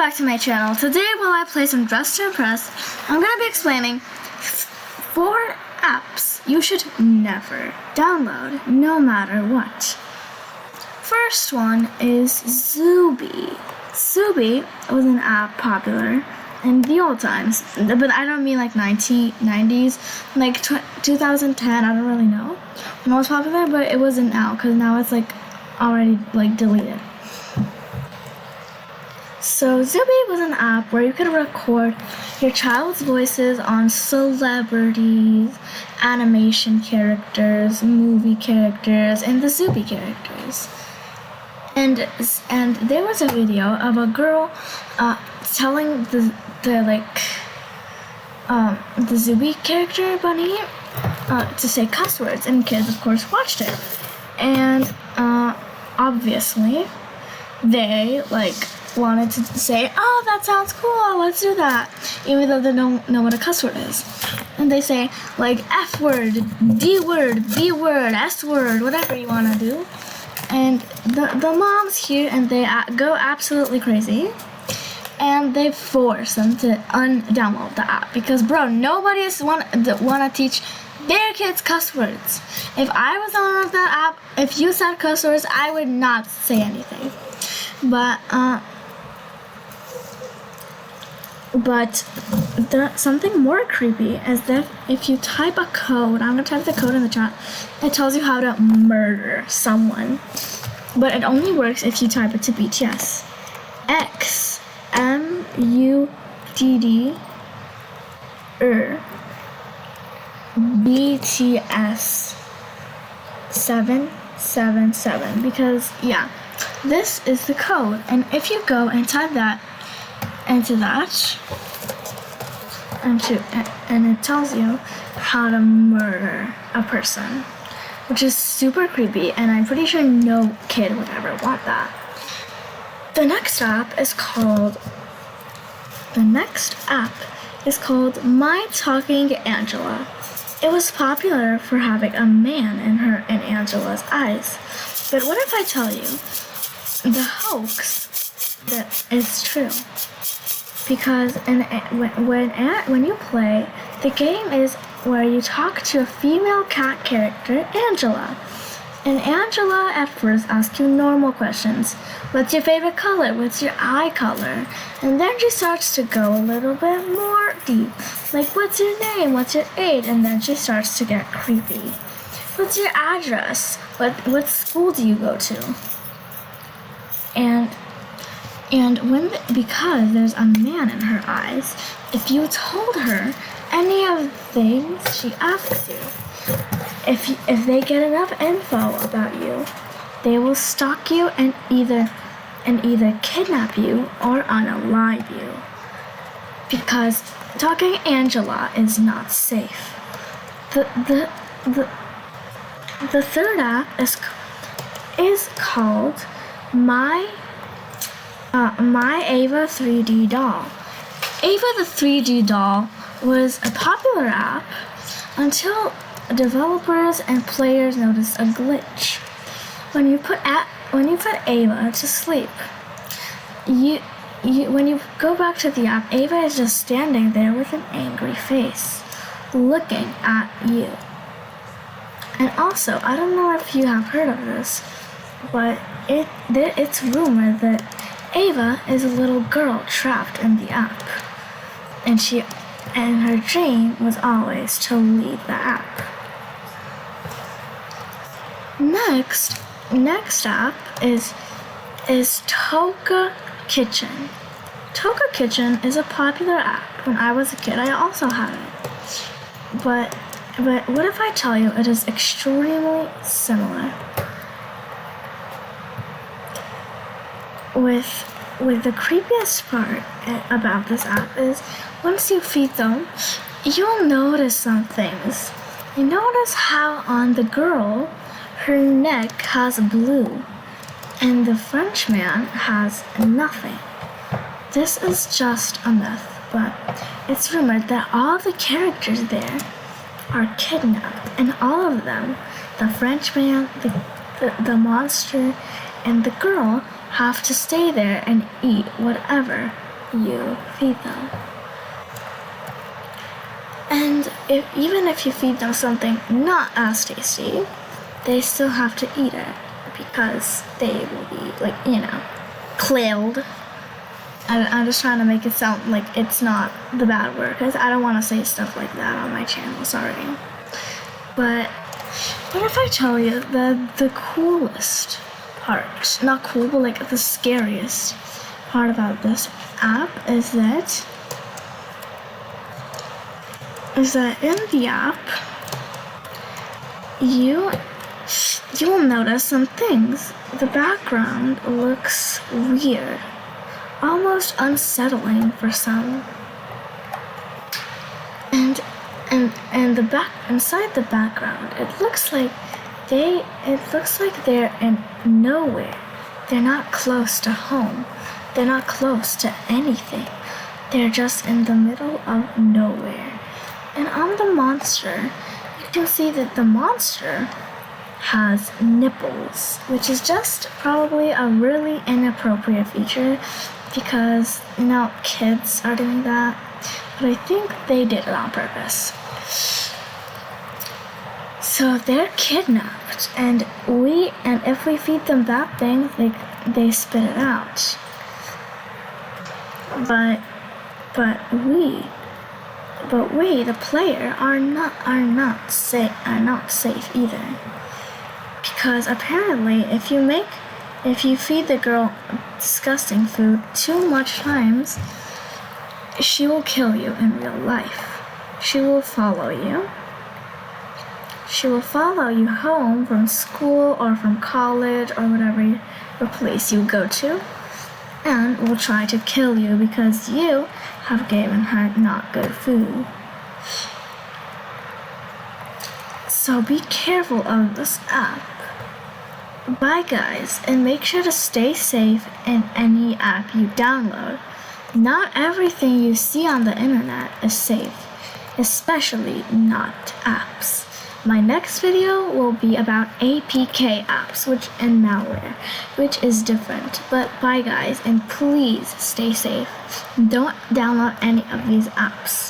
back to my channel. Today, while I play some Dress to Impress, I'm going to be explaining 4 apps you should never download, no matter what. First one is Zubi. Zubi was an app popular in the old times, but I don't mean like 1990s, like 2010, I don't really know when it was popular, but it wasn't now, because now it's like already like deleted. So Zubi was an app where you could record your child's voices on celebrities, animation characters, movie characters, and the Zubi characters. And there was a video of a girl telling the Zubi character bunny to say cuss words, and kids of course watched it. And obviously they wanted to say, oh, that sounds cool, let's do that, even though they don't know what a cuss word is. And they say F word, D word, B word, S word, whatever you want to do. And the moms hear and they go absolutely crazy, and they force them to download the app because, bro, nobody want to teach their kids cuss words. If I was on that app, if you said cuss words, I would not say anything. But something more creepy is that if you type a code, I'm going to type the code in the chat, it tells you how to murder someone. But it only works if you type it to BTS. XMUDD BTS 777. Because, yeah, this is the code. And if you go and type that into that, and it tells you how to murder a person, which is super creepy, and I'm pretty sure no kid would ever want that. The next app is called My Talking Angela. It was popular for having a man in Angela's eyes. But what if I tell you the hoax that is true? Because when you play, the game is where you talk to a female cat character, Angela. And Angela at first asks you normal questions. What's your favorite color? What's your eye color? And then she starts to go a little bit more deep. Like, what's your name? What's your age? And then she starts to get creepy. What's your address? What school do you go to? Because there's a man in her eyes, if you told her any of the things she asks you, if they get enough info about you, they will stalk you and either kidnap you or unalive you. Because talking Angela is not safe. The third app is called My Ava 3D Doll. Ava the 3D Doll was a popular app until developers and players noticed a glitch. When you put Ava to sleep, when you go back to the app, Ava is just standing there with an angry face, looking at you. And also, I don't know if you have heard of this, but it's rumored that Ava is a little girl trapped in the app, and her dream was always to leave the app. Next app is Toca Kitchen. Toca Kitchen is a popular app. When I was a kid, I also had it. But what if I tell you it is extremely similar? With the creepiest part about this app is once you feed them, you'll notice some things. You notice how on the girl, her neck has blue, and the Frenchman has nothing. This is just a myth, but it's rumored that all the characters there are kidnapped, and all of them, the Frenchman, the monster, and the girl, have to stay there and eat whatever you feed them. And even if you feed them something not as tasty, they still have to eat it because they will be, killed. I'm just trying to make it sound like it's not the bad word, because I don't want to say stuff like that on my channel, sorry. But what if I tell you that the coolest part, not cool, but the scariest part about this app is that in the app, you'll notice some things. The background looks weird, almost unsettling for some. And inside the background, it looks like they're in nowhere. They're not close to home. They're not close to anything. They're just in the middle of nowhere. And on the monster, you can see that the monster has nipples, which is just probably a really inappropriate feature because, kids are doing that. But I think they did it on purpose. So they're kidnapped, and if we feed them that thing, they spit it out. But we, the player, are not safe either. Because apparently, if you feed the girl disgusting food too much times, she will kill you in real life. She will follow you. She will follow you home from school or from college or whatever place you go to, and will try to kill you because you have given her not good food. So be careful of this app. Bye guys, and make sure to stay safe in any app you download. Not everything you see on the internet is safe, especially not apps. My next video will be about APK apps, and malware, which is different. But bye guys, and please stay safe. Don't download any of these apps.